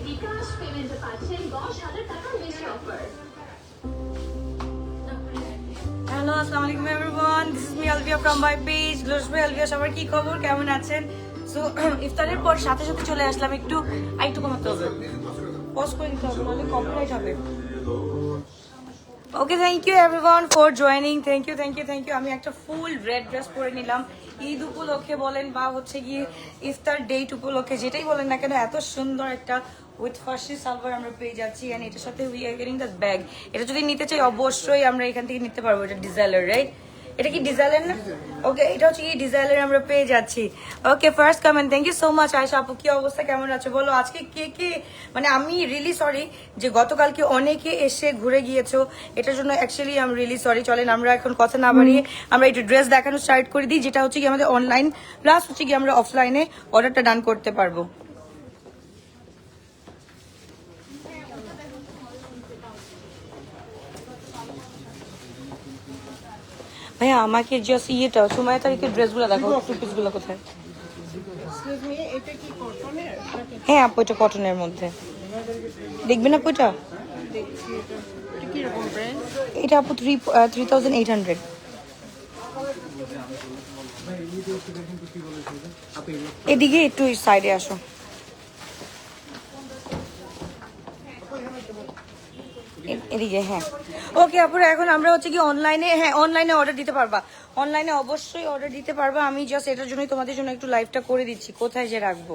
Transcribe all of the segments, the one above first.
বিকাশ পেমেন্টে পাচ্ছেন 10,000 টাকার বেশি অফার। হ্যালো, আসসালামু আলাইকুম everyone, this is me Alvia from my page glows by Alvia. সবার কি খবর, কেমন আছেন? সো ইফতারের পর সাথে সাথে চলে আসলাম একটু কমাতে হবে, পজ করে দিতে হবে, নাহলে কপিরাইট হবে। Okay, thank you everyone for joining. Thank you. আমি একটা ফুল রেড ড্রেস পরে নিলাম ঈদ উপলক্ষে বলেন বা হচ্ছে গিয়ে ইফতার ডেট উপলক্ষে, যেটাই বলেন না কেন, এত সুন্দর একটা উইথ ফার্সি সালভার আমরা পেয়ে যাচ্ছি। অ্যান্ড এটার সাথে we are getting the bag. এটা যদি নিতে চাই অবশ্যই আমরা এখান থেকে নিতে পারবো। এটা ডিজাইনার, রাইট? এটা কি ডিজাইনার না? ওকে, এটা হচ্ছে কি ডিজাইনার আমরা পেয়ে যাচ্ছি। Okay, first comment, thank you so much. Ayesha আপু, কি অবস্থা, কেমন আছে বলো? আজকে কে মানে আমি রিয়েলি সরি যে গতকালকে অনেকে এসে ঘুরে গিয়েছো, এটার জন্য অ্যাকচুয়ালি আমি রিয়েলি সরি। চলেন আমরা এখন কথা না বাড়িয়ে আমরা একটু ড্রেস দেখানো স্টার্ট করে দিই, যেটা হচ্ছে কি আমাদের অনলাইন প্লাস হচ্ছে কি আমরা অফলাইনে অর্ডারটা ডান করতে পারবো। ভাইয়া আমাকে জাস্ট ইয়েটা সময় তারিখের ড্রেসগুলো দেখো, টু পিসগুলো কোথায়? হ্যাঁ আপু, এটা কটনের মধ্যে দেখবেন আপু? এটা আপু 3,800। এদিকে একটু সাইডে আসো। এদিকে, হ্যাঁ। ওকে আপুরা, এখন আমরা হচ্ছে কি অনলাইনে, হ্যাঁ অনলাইনে অর্ডার দিতে পারবা, অনলাইনে অবশ্যই অর্ডার দিতে পারবা। আমি জাস্ট এটার জন্যই তোমাদের জন্য একটু লাইভটা করে দিচ্ছি। কোথায় যে রাখবো,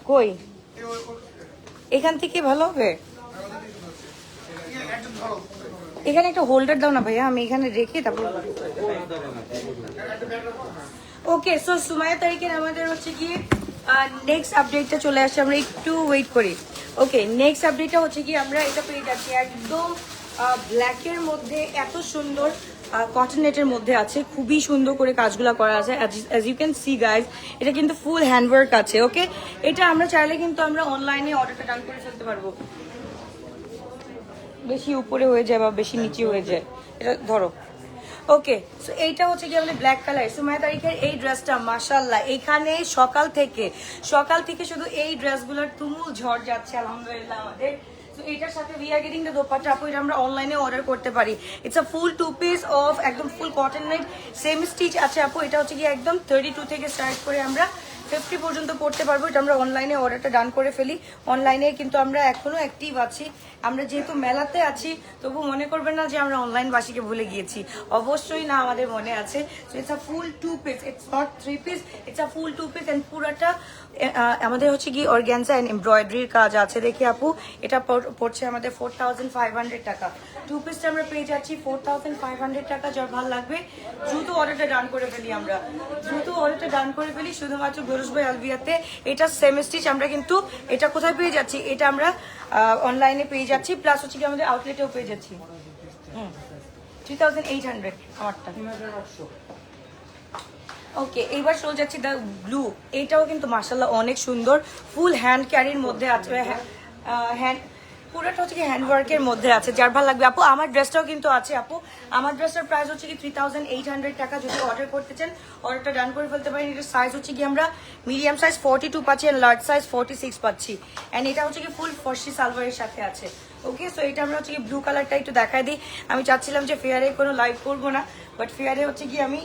কই এখান থেকে ভালো হবে? এখানে একটা হোল্ডার দাও না ভাইয়া, আমি এখানে রেখে তারপর। ওকে, সো সুমাইয়া তারিখের আমাদের হচ্ছে কি নেক্সট আপডেটটা চলে আসছে, আমরা একটু ওয়েট করি। ওকে, নেক্সট আপডেটটা হচ্ছে কি আমরা এটা পেয়ে যাচ্ছি একদম ব্ল্যাকের মধ্যে, এত সুন্দর কটন নেটের মধ্যে আছে, খুবই সুন্দর করে কাজগুলো করা আছে। As you can see guys, এটা কিন্তু ফুল হ্যান্ডওয়ার্ক আছে। ওকে, এটা আমরা চাইলে কিন্তু আমরা অনলাইনে অর্ডারটা ডান করে ফেলতে পারবো। বেশি উপরে হয়ে যায় বা বেশি নিচে হয়ে যায়, এটা ধরো। ওকে, সো এইটা হচ্ছে কি আমাদের ব্ল্যাক কালার সুমাইয়া তারিখের এই ড্রেসটা মাশাআল্লাহ, এখানে সকাল থেকে শুধু এই ড্রেসগুলোর তুমুল ঝড় যাচ্ছে আলহামদুলিল্লাহ আমাদের। তো এটার সাথে we are getting the dupatta. আপু এটা আমরা অনলাইনে অর্ডার করতে পারি। It's a full two piece of একদম full cotton net, same stitch আছে আপু। এটা হচ্ছে কি একদম 32 থেকে স্টার্ট করে আমরা 50 পর্যন্ত করতে পারবো। এটা আমরা অনলাইনে অর্ডারটা ডান করে ফেলি। অনলাইনে কিন্তু আমরা এখনো অ্যাক্টিভ আছি। আমরা যেহেতু মেলাতে আছি, তবু মনে করবেন না যে আমরা অনলাইন বাসীকে ভুলে গিয়েছি, অবশ্যই না, আমাদের মনে আছে। So it's a full two piece, it's not three piece, it's a full two piece. And পুরাটা আমাদের হচ্ছে কি অর্গ্যানজা এন্ড এমব্রয়ডারির কাজ আছে। দেখি আপু, এটা পড়ছে আমাদের 4,500 টাকা। টু পিসটা আমরা পেয়ে যাচ্ছি 4,500 টাকা। যার ভালো লাগবে দ্রুত অর্ডারটা ডান করে ফেলি, আমরা দ্রুত অর্ডারটা ডান করে ফেলি শুধুমাত্র গ্লোস বাই আলভিয়াতে। এটা সেম স্টিচ। আমরা কিন্তু এটা কোথায় পেয়ে যাচ্ছি, এটা আমরা অনলাইনে পেয়ে যাচ্ছি, প্লাস হচ্ছে কি আমাদের আউটলেটেও পেয়ে যাচ্ছি। 3,800 আমারটা। ওকে, এইবার চলে যাচ্ছি দ্য ব্লু। এটাও কিন্তু মাশাআল্লাহ অনেক সুন্দর, ফুল হ্যান্ড ক্যারির মধ্যে আছে, হ্যান্ড পুরোটা হচ্ছে কি হ্যান্ডওয়ার্কের মধ্যে আছে। যার ভালো লাগবে আপু, আমার ড্রেসটাও কিন্তু আছে আপু। আমার ড্রেসটার প্রাইস হচ্ছে কি 3,800 টাকা। যদি অর্ডার করতে চান অর্ডারটা ডান করে ফেলতে পারেন। এটার সাইজ হচ্ছে কি আমরা মিডিয়াম সাইজ 42 পাচ্ছি, অ্যান্ড লার্জ সাইজ 46 পাচ্ছি। অ্যান্ড এটা হচ্ছে কি ফুল ফর্সি সালভারের সাথে আছে। ওকে, সো এটা আমরা হচ্ছে কি ব্লু কালারটা একটু দেখাই দিই। আমি চাচ্ছিলাম যে ফেয়ারে কোনো লাইভ করবো না, বাট ফেয়ারে হচ্ছে কি আমি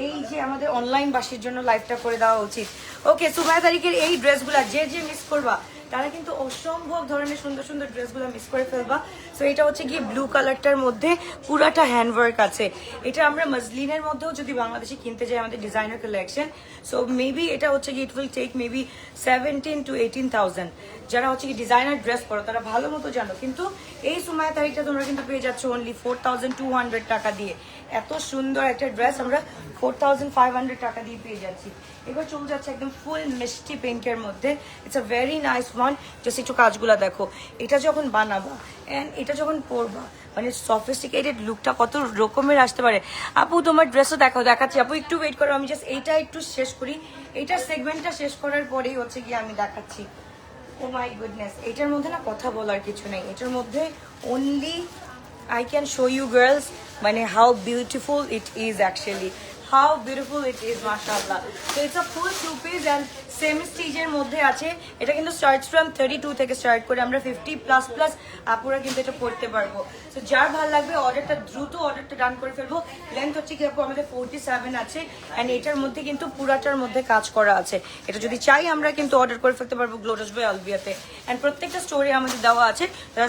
এই যে আমাদের অনলাইন বাসীর জন্য লাইভটা করে দেওয়া উচিত। ওকে, সুমাইয়া তারিখের এই ড্রেসগুলা যে মিস করবা তারা কিন্তু অসম্ভব ধরনের সুন্দর সুন্দর ড্রেসগুলো মিস করে ফেলবা। সো এটা হচ্ছে গিয়ে ব্লু কালারটার মধ্যে পুরাটা হ্যান্ডওয়ার্ক আছে। এটা আমরা মজলিনের মধ্যেও যদি বাংলাদেশে কিনতে যাই, আমাদের ডিজাইনার কালেকশন, সো মেবি এটা হচ্ছে কি it will take maybe 17,000 to 18,000। যারা হচ্ছে কি ডিজাইনার ড্রেস পরো তারা ভালো মতো জানো, কিন্তু এই সুমাইয়া তারিখটা তোমরা কিন্তু পেয়ে যাচ্ছ অনলি 4,200 টাকা দিয়ে। এত সুন্দর একটা ড্রেস আমরা 4,500 টাকা দিয়ে পেয়ে যাচ্ছি। এবার চলে যাচ্ছে একদম ফুল মিষ্টি পিঙ্কের মধ্যে। It's a very nice one. Just একটু কাজগুলো দেখো, এটা যখন বানাবা অ্যান্ড এটা যখন পরবা, মানে সফিস্টিকেটেড লুকটা কত রকমের আসতে পারে। আপু তোমার ড্রেসও দেখাচ্ছি আপু, একটু ওয়েট করো। আমি জাস্ট এইটা একটু শেষ করি, এইটার সেগমেন্টটা শেষ করার পরেই হচ্ছে গিয়ে আমি দেখাচ্ছি। ও মাই গুডনেস, এটার মধ্যে না কথা বলার কিছু নেই। এটার মধ্যে only I can show you girls মানে how beautiful it is actually, how beautiful it is, mashallah. So it's a full two piece and same স্টিচের মধ্যে আছে। এটা কিন্তু স্টার্ট ফ্রম 32 থেকে স্টার্ট করে আমরা 50++ আপুরা কিন্তু এটা পড়তে পারবো। তো যার ভালো লাগবে অর্ডারটা দ্রুত অর্ডারটা ডান করে ফেলবো। লেন্থ হচ্ছে কি আপু আমাদের 47 আছে অ্যান্ড এটার মধ্যে কিন্তু পুরাটার মধ্যে কাজ করা আছে। এটা যদি চাই আমরা কিন্তু অর্ডার করে ফেলতে পারবো গ্লোটাস বাই আলবিয়াতে। অ্যান্ড প্রত্যেকটা স্টোরে আমাদের দেওয়া আছে,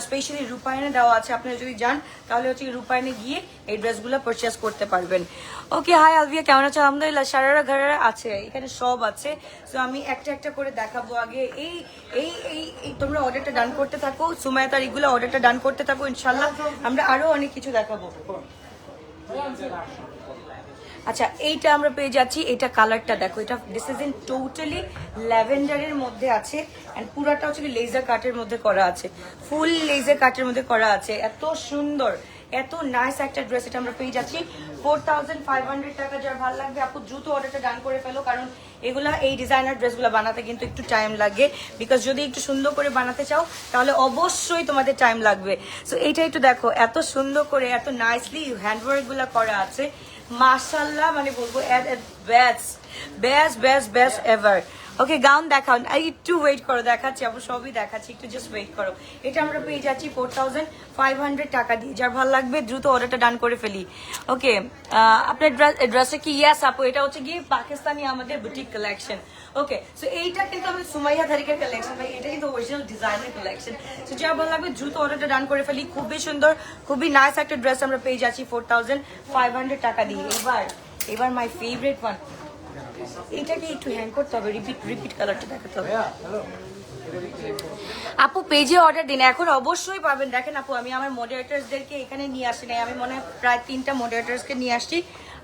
স্পেশালি রূপায়ণে দেওয়া আছে। আপনারা যদি যান তাহলে হচ্ছে রূপায়ণে গিয়ে এই ড্রেসগুলো পারচেস করতে পারবেন। ওকে, হাই আলবিয়া, কেমন আছো? আলহামদুলিল্লাহ, সারারা ঘরারা আছে, এখানে সব আছে। সো আমি একটা একটা করে দেখাবো। আগে এই এই এই তোমরা অর্ডারটা ডান করতে থাকো, সুমাইয়া তারিখগুলো অর্ডারটা ডান করতে থাকো, ইনশাল্লাহ আমরা আরো অনেক কিছু দেখাবো। আচ্ছা, এইটা আমরা পেয়ে যাচ্ছি, এটা কালারটা দেখো, এটা দিস ইজ ইন টোটালি ল্যাভেন্ডারের মধ্যে আছে অ্যান্ড পুরাটা হচ্ছে লেজার কাটের মধ্যে করা আছে, ফুল লেজার কাটের মধ্যে করা আছে। এত সুন্দর, এত নাইস একটা ড্রেস এটা আমরা পেয়ে যাচ্ছি 4500 টাকা। যার ভালো লাগবে আপু দ্রুত অর্ডারটা ডান করে ফেলো, কারণ এগুলা এই ডিজাইনার ড্রেসগুলো বানাতে কিন্তু একটু টাইম লাগে। বিকজ যদি একটু সুন্দর করে বানাতে চাও তাহলে অবশ্যই তোমাদের টাইম লাগবে। সো এইটা একটু দেখো, এত সুন্দর করে এত নাইসলি হ্যান্ডওয়ার্কগুলো করা আছে, মাশাআল্লাহ, মানে বলবো best best best best ever. Okay, gown দেখাও, একটু ওয়েট করো, দেখাচ্ছি আপু, সবই দেখাচ্ছি, একটু জাস্ট ওয়েট করো। এটা আমরা পেয়ে যাচ্ছি 4500 টাকা দিয়ে। যার ভালো লাগবে দ্রুত অর্ডারটা ডান করে ফেলি। ওকে, আপনার ড্রেসটা কি? ইয়াস আপু, এটা হচ্ছে গিয়ে পাকিস্তানি আমাদের বুটিক কালেকশন। ওকে, সো এইটা কিন্তু আমাদের সুমাইয়া তারিকের কালেকশন ভাই, এটা কিন্তু অরিজিনাল ডিজাইনের কালেকশন। সো যার ভালো লাগবে দ্রুত অর্ডারটা ডান করে ফেলি। খুবই সুন্দর, খুবই নাইস একটা ড্রেস আমরা পেয়ে যাচ্ছি 4500 টাকা দিয়ে। এবার মাই ফেভারিট ওয়ান, এটাকে একটু হ্যাং করতে হবে, রিপিট কালারটা দেখাতে হবে। আপু পেজে অর্ডার দিন, এখন অবশ্যই পাবেন। দেখেন আপু, আমি আমার মডারেটার্সদেরকে এখানে নিয়ে আসি নাই, আমি মনে হয় প্রায় 3টা মডারেটার্সকে নিয়ে আসছি,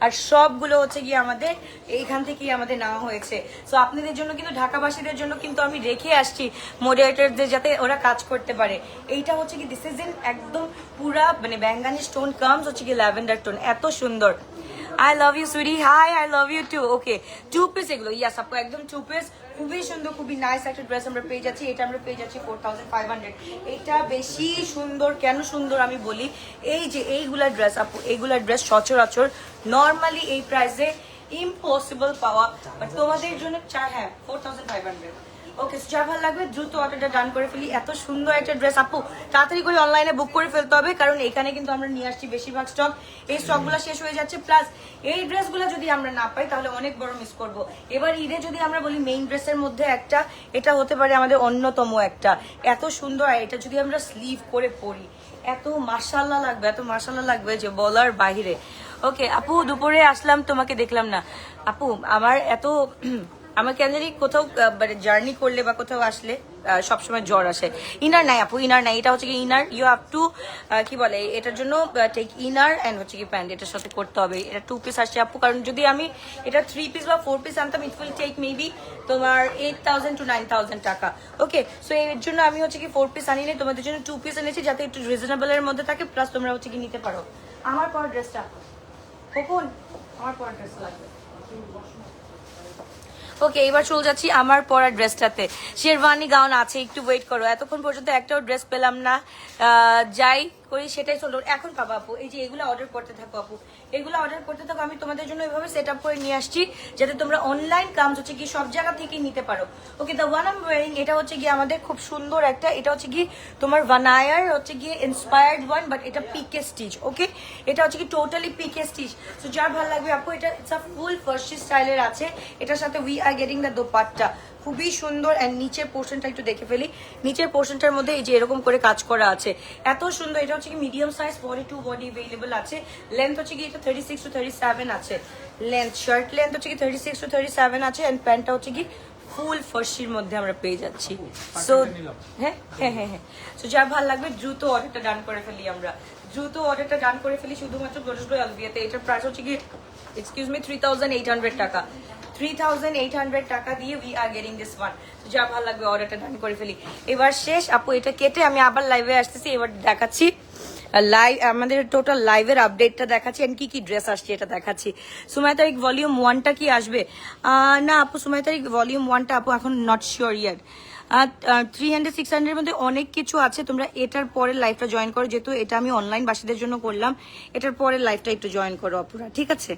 আর সবগুলো হচ্ছে গিয়ে আমাদের এইখান থেকেই আমাদের নেওয়া হয়েছে। সো আপনাদের জন্য কিন্তু, ঢাকাবাসীদের জন্য কিন্তু আমি রেখে আসছি মডারেটারদের, যাতে ওরা কাজ করতে পারে। এইটা হচ্ছে কি দিস ইজ ইন একদম পুরা মানে ব্যাঙ্গানি স্টোন কামস হচ্ছে কি ল্যাভেন্ডার টোন, এত সুন্দর। I love you, sweetie. Hi, I love you too. Okay, 2 piece এগুলো। ইয়াস আপু, একদম 2 পিস, খুবই সুন্দর, খুবই নাইস একটা ড্রেস আমরা পেয়ে যাচ্ছি। এটা আমরা পেয়ে যাচ্ছি 4500। এটা বেশি সুন্দর, কেন সুন্দর আমি বলি, এই যে এইগুলা ড্রেস আপু, এইগুলা ড্রেস সচরাচর নর্মালি এই প্রাইসে ইম্পসিবল পাওয়া, বাট তোমাদের জন্য 4500। ওকে, যা ভালো লাগবে দ্রুত অর্ডারটা ডান করে ফেলি। এত সুন্দর একটা ড্রেস আপু, তাড়াতাড়ি করে অনলাইনে বুক করে ফেলতে হবে, কারণ এখানে কিন্তু আমরা নিয়ে আসছি বেশিরভাগ স্টক, এই স্টকগুলো শেষ হয়ে যাচ্ছে। প্লাস এই ড্রেসগুলো যদি আমরা না পাই তাহলে অনেক বড় মিস করব। এবার ঈদে যদি আমরা বলি মেইন ড্রেসের মধ্যে একটা, এটা হতে পারে আমাদের অন্যতম একটা। এত সুন্দর, আর এটা যদি আমরা স্লিভ করে পরি এত মাশাআল্লাহ লাগবে, এত মাশাআল্লাহ লাগবে যে বলার বাহিরে। ওকে আপু, দুপুরে আসলাম, তোমাকে দেখলাম না। আপু আমার আমার কেন জানি কোথাও মানে জার্নি করলে বা কোথাও আসলে সবসময় জ্বর আসে। ইনার নাই আপু, ইনার নাই, এটা হচ্ছে কি ইনার, ইউ হ্যাভ টু কি বলে এটার জন্য টেক ইনার অ্যান্ড হচ্ছে কি প্যান্ট, এটার সাথে করতে হবে। এটা 2 পিস আসছে আপু, কারণ যদি আমি এটা 3 পিস বা 4 পিস আনতাম, ইট উইল টেক মেবি তোমার 8000 to 9000 টাকা। ওকে, সো এর জন্য আমি হচ্ছে কি 4 পিস আনিনি, তোমাদের জন্য 2 পিস এনেছি, যাতে একটু রিজনেবলের মধ্যে থাকে, প্লাস তোমরা হচ্ছে কি নিতে পারো। আমার পর ড্রেসটা কখন, আমার পর ড্রেস লাগবে। ওকে, এবার চলে যাচ্ছি আমার পরা ড্রেসটাতে। শেরওয়ানি গাউন আছে, একটু ওয়েট করো, এতক্ষণ পর্যন্ত একটাও ড্রেস পেলাম না। যাই করি সেটাই চলো, এখন পাবো আপু। এই যে এগুলো অর্ডার করতে থাকো আপু, এগুলো অর্ডার করতে থাকো, আমি তোমাদের জন্য এভাবে সেট আপ করে নিয়ে আসছি যাতে তোমরা অনলাইন কাজ হচ্ছে কি সব জায়গা থেকে নিতে পারো। Okay, the one I am wearing, এটা হচ্ছে গিয়ে আমাদের খুব সুন্দর একটা, এটা হচ্ছে কি তোমার ভানায়ার হচ্ছে গিয়ে ইন্সপায়ার্ড ওয়ান, বাট এটা পিকে স্টিচ। ওকে, এটা হচ্ছে কি টোটালি পিকে স্টিচ। সো যার ভালো লাগবে আপু, এটা ইটস আ ফুল ফার্সি স্টাইলের আছে, এটার সাথে we are getting the dupatta, খুবই সুন্দর। অ্যান্ড নিচের পোর্শনটা একটু দেখে ফেলি, নিচের পোর্শনটার মধ্যে এই যে এরকম করে কাজ করা আছে, এত সুন্দর। এটা হচ্ছে কি মিডিয়াম সাইজ, 42 বডি অ্যাভেলেবল আছে। লেন্থ হচ্ছে কি এটা 36 to 37 আছে, লেন্থ শার্ট লেন্থ হচ্ছে কি 36 to 37 আছে। অ্যান্ড প্যান্টটা হচ্ছে কি ফুল ফার্সির মধ্যে আমরা পেয়ে যাচ্ছি। সো হ্যাঁ হ্যাঁ হ্যাঁ হ্যাঁ, সো যার ভালো লাগবে দ্রুত অর্ডারটা ডান করে ফেলি, আমরা দ্রুত অর্ডারটা ডান করে ফেলি শুধুমাত্র গ্লোটাস বাই আলবিয়াতে। এটার প্রাইস হচ্ছে কি এক্সকিউজ মি 3800 টাকা। 3800 টাকা দিয়ে we are getting this one. যা ভালো লাগবে অর্ডারটা ডান করে ফেলি। এবার শেষ আপু, এটা কেটে আমি আবার লাইভে আসতেছি, এবার দেখাচ্ছি লাইভ আমাদের টোটাল লাইভের আপডেটটা দেখাচ্ছি, এন্ড কি কি ড্রেস আসছে এটা দেখাচ্ছি। সুমাইয়া তারিক ভলিউম 1টা কি আসবে? না আপু, সুমাইয়া তারিক ভলিউম 1টা আপু এখন নট শিওর ইয়ার। 300-600 মধ্যে অনেক কিছু আছে, তোমরা এটার পরের লাইভটা জয়েন করো, যেহেতু এটা আমি অনলাইন বাসীদের জন্য করলাম, এটার পরের লাইভটা একটু জয়েন করো আপুরা, ঠিক আছে?